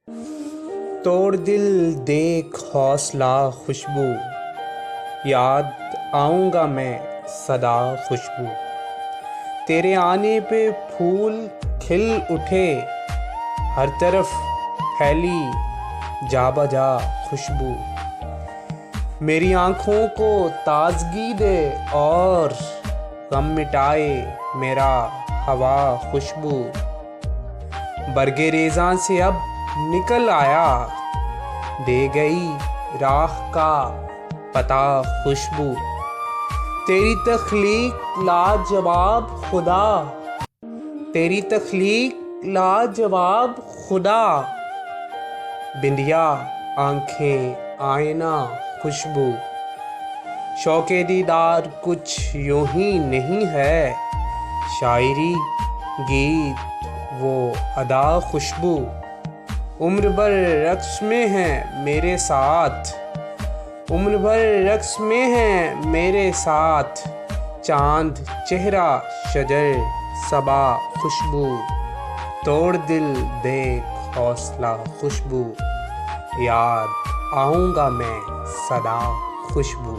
तोड़ दिल देख हौसला खुशबू, याद आऊँगा मैं सदा खुशबू। तेरे आने पे फूल खिल उठे, हर तरफ फैली जा बजा खुशबू। मेरी आँखों को ताजगी दे और गम मिटाए मेरा हवा खुशबू। बरगे रेज़ां से अब निकल आया, दे गई राह का पता खुशबू। तेरी तख्लीक लाजवाब खुदा, तेरी तख्लीक लाजवाब खुदा। बिंदिया आंखें आईना खुशबू। शौक़े दीदार कुछ यूं ही नहीं है, शायरी गीत वो अदा खुशबू। उम्र भर रक्स में है मेरे साथ, उम्र भर रक्स में है मेरे साथ। चांद चेहरा शजर सबा खुशबू। तोड़ दिल देख हौसला खुशबू, याद आऊँगा मैं सदा खुशबू।